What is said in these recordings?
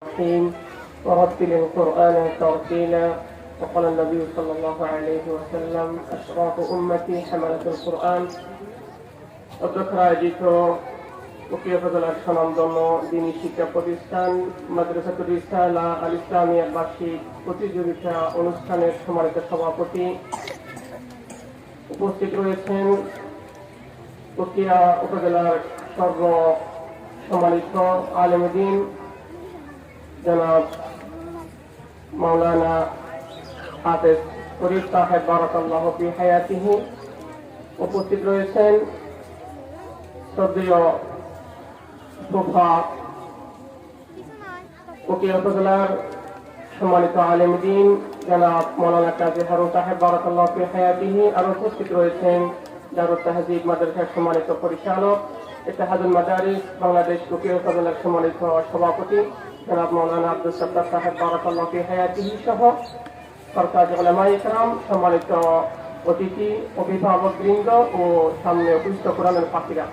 الرحيم ورتل القرآن ترتيلا. وقال النبي صلى الله عليه وسلم أشراف أمتي حملة القرآن. অধ্যক্ষ আয়োজিত উপজেলার স্বনামধন্য দ্বীনি শিক্ষা প্রতিষ্ঠান মাদ্রাসাতুল রিসালা আল ইসলামিয়া বার্ষিক প্রতিযোগিতা অনুষ্ঠানের সম্মানিত সভাপতি উপস্থিত রয়েছেন উকিয়া উপজেলার সর্ব সম্মানিত আলেম দ্বীন জনাব মাওলানা হাফেজ ফরিদ সাহেব বারাকাল্লাহু ফি হায়াতিহি। উপস্থিত রয়েছেন শ্রদ্ধেয় তোফা উকিয়া উপজেলার সম্মানিত আলেম দ্বীন জনাব মাওলানা কাজী হারুন সাহেব বারাকাল্লাহু ফি হায়াতিহি। আর উপস্থিত রয়েছেন দারুত তাহজিব মাদ্রাসার সম্মানিত পরিচালক ইত্তেহাদুল মাদারিস বাংলাদেশ উকিয়া উপজেলার সম্মানিত সভাপতি জনাব মাওলানা আব্দুল সাত্তার সাহেব বারাকাল্লাহু ফি হায়াতিহি সহ সরকার উলামায়ে ইকরাম, সম্মানিত অতিথি, অভিভাবকবৃন্দ ও সামনে উপস্থিত কোরআনের পাখিরা,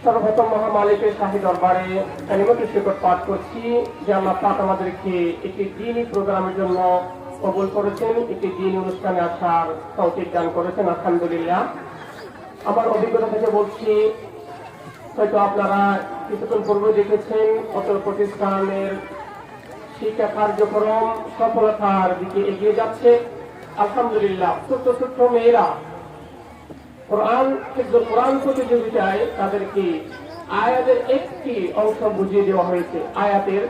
সর্বপ্রথম মহামালিকের শাহী দরবারে কালিমাতুল শুকর পাঠ করছি যে আল্লাহ পাক আমাদেরকে একটি দ্বীনি প্রোগ্রামের জন্য কবুল করেছেন, একটি দ্বীনি অনুষ্ঠানে আসার তৌফিক দান করেছেন, আলহামদুলিল্লাহ। আমার অভিজ্ঞতা থেকে বলছি, হয়তো আপনারা কিছুক্ষণ পূর্বে দেখেছেন কত প্রতিষ্ঠানের শিক্ষা কার্যক্রম সফলতার দিকে এগিয়ে যাচ্ছে, আলহামদুলিল্লাহ। ছোট্ট ছোট্ট মেয়েরা কোরআন প্রতিযোগিতায় তাদেরকে আয়াতের একটি অংশ বুঝিয়ে দেওয়া হয়েছে। আয়াতের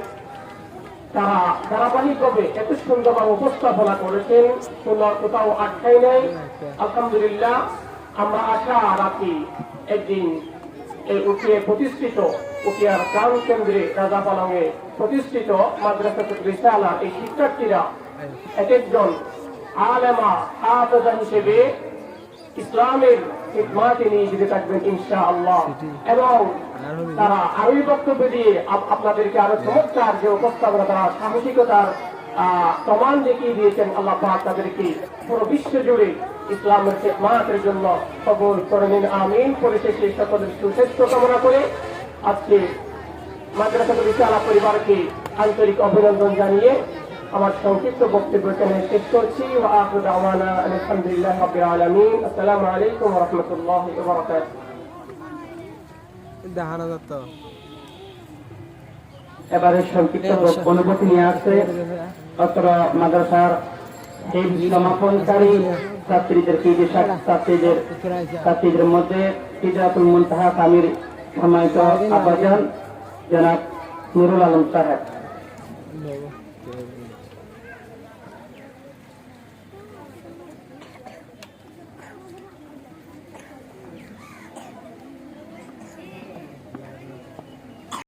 তারা ধারাবাহিকভাবে এত সুন্দরভাবে উপস্থাপনা করেছেন, শোনার কোথাও আটকাই নাই, আলহামদুলিল্লাহ। আমরা আশা রাখি একদিন এই উকিয়ে প্রতিষ্ঠিত উকিয়ার প্রাণ কেন্দ্রে রাজাপালংয়ে প্রতিষ্ঠিত মাদ্রাসাতুল রিসালা এই শিক্ষার্থীরা এক একজন আলেমা হাফেজা হিসেবে ইসলামের খিদমতে নিয়োজিত থাকবেন ইনশাআল্লাহ। এবং তারা আরোই বক্তব্য দিয়ে আপনাদেরকে আরো চমৎকার যে উপস্থাপনা, তারা সাহসিকতার প্রমাণ দেখিয়ে দিয়েছেন। আল্লাহ পাক তাদেরকে পুরো বিশ্ব জুড়ে ইসলামের খিদমতের জন্য কবুল করে নিন, আমিন। পরিশেষে সকলের সুস্বাস্থ্য কামনা করে আজকে মাদ্রাসাতুল রিসালা পরিবারকে আন্তরিক অভিনন্দন জানিয়ে আমার সংক্ষিপ্ত বক্তব্য এখানে শেষ করছি। ওয়া আখিরু দাওয়ানা আলহামদুলিল্লাহি রাব্বিল আলামিন। আসসালামু আলাইকুম ওয়া রাহমাতুল্লাহি ওয়া বারাকাতুহু। এবারে সংক্ষিপ্ত অনুভূতি নিয়ে আসছে অত্র মাদ্রাসার হিফজ সমাপনকারী ছাত্রীদের মধ্যে সিদরাতুল মুনতাহা কামির সম্মানিত আব্বাজান জনাব নুরুল আলম সাহেব।